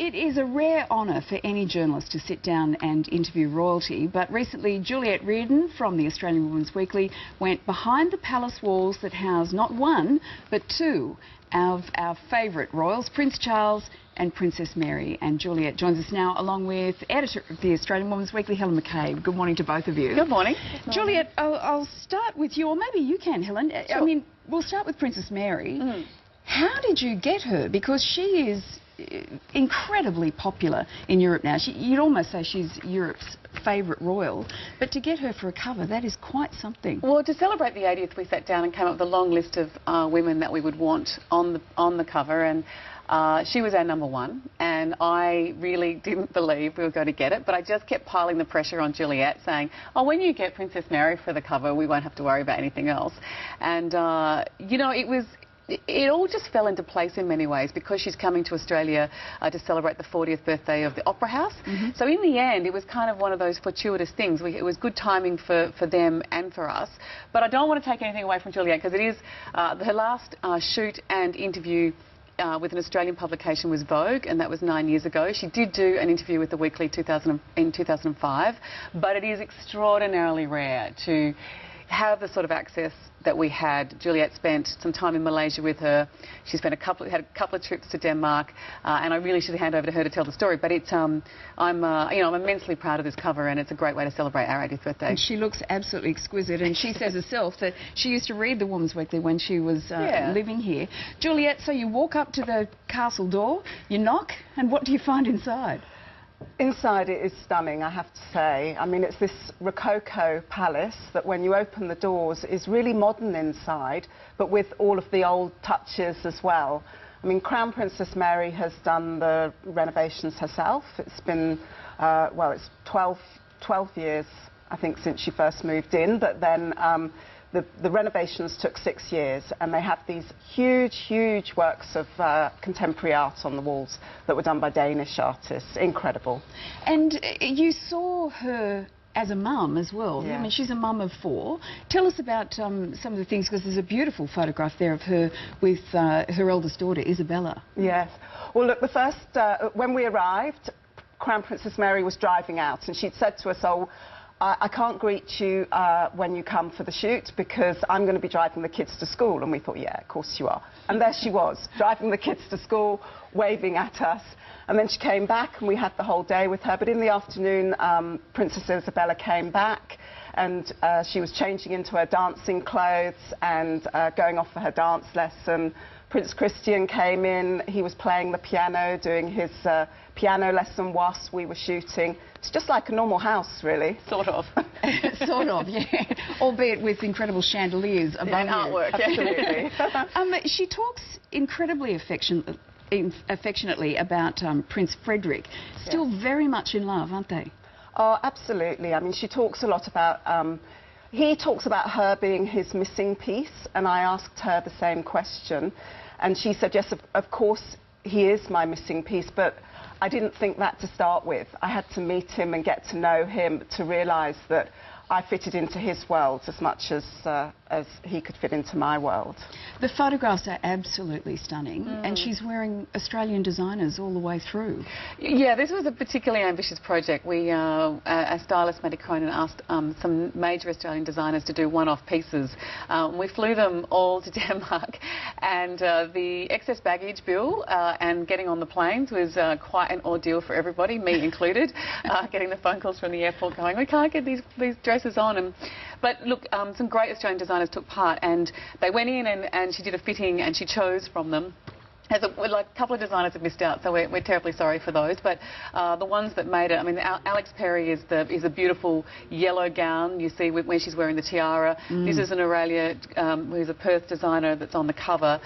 It is a rare honour for any journalist to sit down and interview royalty, but recently Juliette Reardon from the Australian Women's Weekly went behind the palace walls that house not one, but two of our favourite royals, Prince Charles and Princess Mary. And Juliette joins us now along with editor of the Australian Women's Weekly, Helen McCabe. Good morning to both of you. Good morning. Juliette, I'll start with you, or maybe you can, Helen. Sure. I mean, we'll start with Princess Mary. How did you get her? Because she is incredibly popular in Europe now. You'd almost say she's Europe's favourite royal, but to get her for a cover, that is quite something. Well, to celebrate the 80th, we sat down and came up with a long list of women that we would want on the cover, and she was our number one, and I really didn't believe we were going to get it, but I just kept piling the pressure on Juliette, saying, oh, when you get Princess Mary for the cover, we won't have to worry about anything else. And, you know, it all just fell into place in many ways because she's coming to Australia to celebrate the 40th birthday of the Opera House. So in the end, it was kind of one of those fortuitous things. It was good timing for them and for us. But I don't want to take anything away from Juliette because it is her last shoot and interview with an Australian publication was Vogue, and that was 9 years ago. She did do an interview with the Weekly in 2005, but it is extraordinarily rare to have the sort of access that we had. Juliette spent some time in Malaysia with her. She had a couple of trips to Denmark, and I really should hand over to her to tell the story. But it's, I'm immensely proud of this cover, and it's a great way to celebrate our 80th birthday. And she looks absolutely exquisite, and she says herself that she used to read the Women's Weekly when she was living here. Juliette, so you walk up to the castle door, you knock, and what do you find inside? Inside it is stunning, I have to say. I mean, it's this Rococo palace that when you open the doors is really modern inside, but with all of the old touches as well. I mean, Crown Princess Mary has done the renovations herself. It's been, well, it's 12 years, I think, since she first moved in, but then the renovations took 6 years, and they have these huge works of contemporary art on the walls that were done by Danish artists. Incredible. And you saw her as a mum as well. Yeah. I mean, she's a mum of 4. Tell us about some of the things, because there's a beautiful photograph there of her with her eldest daughter, Isabella. Yes. Well, look, the first, when we arrived, Crown Princess Mary was driving out, and she'd said to us, oh, I can't greet you when you come for the shoot because I'm going to be driving the kids to school. And we thought, yeah, of course you are. And there she was, driving the kids to school, waving at us. And then she came back and we had the whole day with her. But in the afternoon, Princess Isabella came back, and she was changing into her dancing clothes and going off for her dance lesson. Prince Christian came in, he was playing the piano, doing his piano lesson whilst we were shooting. It's just like a normal house, really. Sort of. Sort of, yeah. Albeit with incredible chandeliers above and artwork. Absolutely. She talks incredibly affectionately about Prince Frederick. Still very much in love, aren't they? Oh, absolutely. I mean, she talks a lot about... he talks about her being his missing piece, and I asked her the same question, and she said, yes, of course he is my missing piece, but I didn't think that to start with. I had to meet him and get to know him to realise that I fitted into his world as much as he could fit into my world. The photographs are absolutely stunning, and she's wearing Australian designers all the way through. Yeah, this was a particularly ambitious project. We, our stylist, Matty Cronin, asked some major Australian designers to do one-off pieces. We flew them all to Denmark, and the excess baggage bill and getting on the planes was quite an ordeal for everybody, me included, getting the phone calls from the airport going, we can't get these dresses on. But look, some great Australian designers took part, and they went in and she did a fitting and she chose from them. Like a couple of designers have missed out, so we're terribly sorry for those. But the ones that made it, I mean, Alex Perry is a beautiful yellow gown you see when she's wearing the tiara. This is an Aurelia, who's a Perth designer that's on the cover.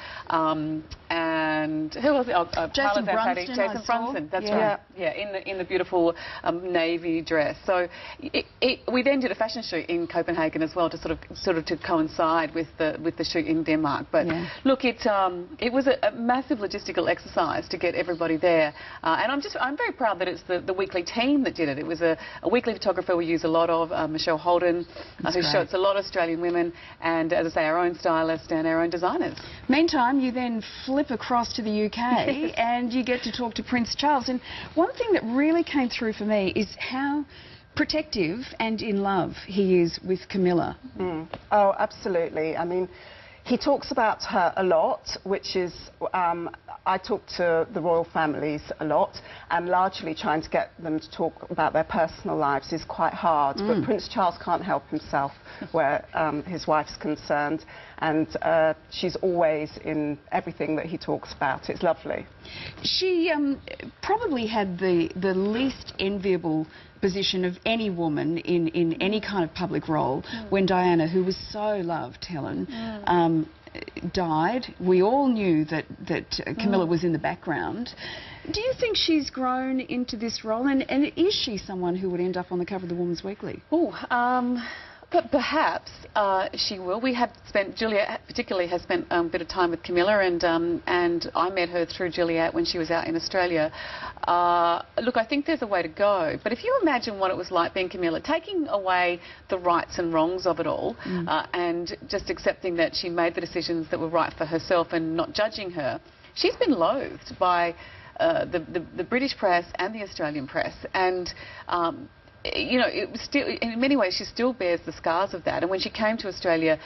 And who was it? Jason Brunston. Jason Brunston, that's right. Yeah, in the beautiful navy dress. So we then did a fashion shoot in Copenhagen as well to sort of to coincide with the shoot in Denmark. But look, it was a massive massive logistical exercise to get everybody there. And I'm very proud that it's the Weekly team that did it. It was a Weekly photographer we use a lot of, Michelle Holden, who shots a lot of Australian women, and, as I say, our own stylist and our own designers. Meantime, you then flip across to the UK and you get to talk to Prince Charles. And one thing that really came through for me is how protective and in love he is with Camilla. Oh, absolutely. I mean, he talks about her a lot, which is, I talk to the royal families a lot, and largely trying to get them to talk about their personal lives is quite hard. But Prince Charles can't help himself where his wife's concerned, and she's always in everything that he talks about. It's lovely. She probably had the least enviable position of any woman in any kind of public role when Diana, who was so loved, Helen, died. We all knew that Camilla was in the background. Do you think she's grown into this role, and is she someone who would end up on the cover of the Woman's Weekly? But perhaps she will. Juliet particularly has spent a bit of time with Camilla, and I met her through Juliet when she was out in Australia. Look, I think there's a way to go. But if you imagine what it was like being Camilla, taking away the rights and wrongs of it all, and just accepting that she made the decisions that were right for herself and not judging her, she's been loathed by the British press and the Australian press, and you know, it was still, in many ways, she still bears the scars of that. And when she came to Australia,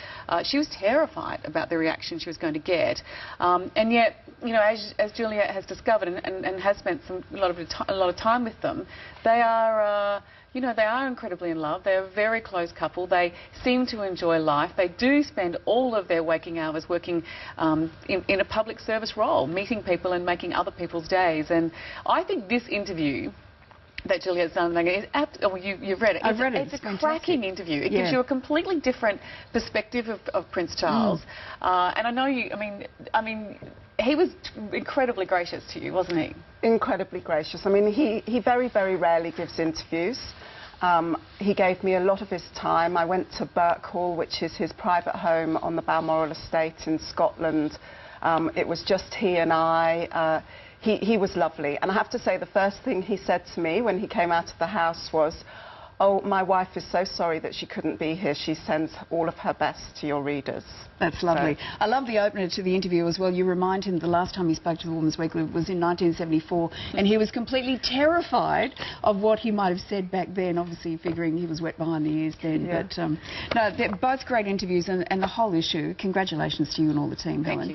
she was terrified about the reaction she was going to get. And yet, you know, as Juliet has discovered and has spent a lot of time with them, they are, you know, they are incredibly in love. They're a very close couple. They seem to enjoy life. They do spend all of their waking hours working in a public service role, meeting people and making other people's days. And I think this interview that Juliet's done, you've read it. I've read it. It's a cracking interview. It gives you a completely different perspective of Prince Charles. And I know you. I mean, he was incredibly gracious to you, wasn't he? Incredibly gracious. I mean, he very, very rarely gives interviews. He gave me a lot of his time. I went to Burke Hall, which is his private home on the Balmoral estate in Scotland. It was just he and I. He was lovely, and I have to say the first thing he said to me when he came out of the house was, "Oh, my wife is so sorry that she couldn't be here. She sends all of her best to your readers." That's lovely. So, I love the opener to the interview as well. You remind him the last time he spoke to the Woman's Weekly was in 1974, and he was completely terrified of what he might have said back then, obviously figuring he was wet behind the ears then. Yeah. But no, they're both great interviews, and the whole issue. Congratulations to you and all the team, Helen. Thank you.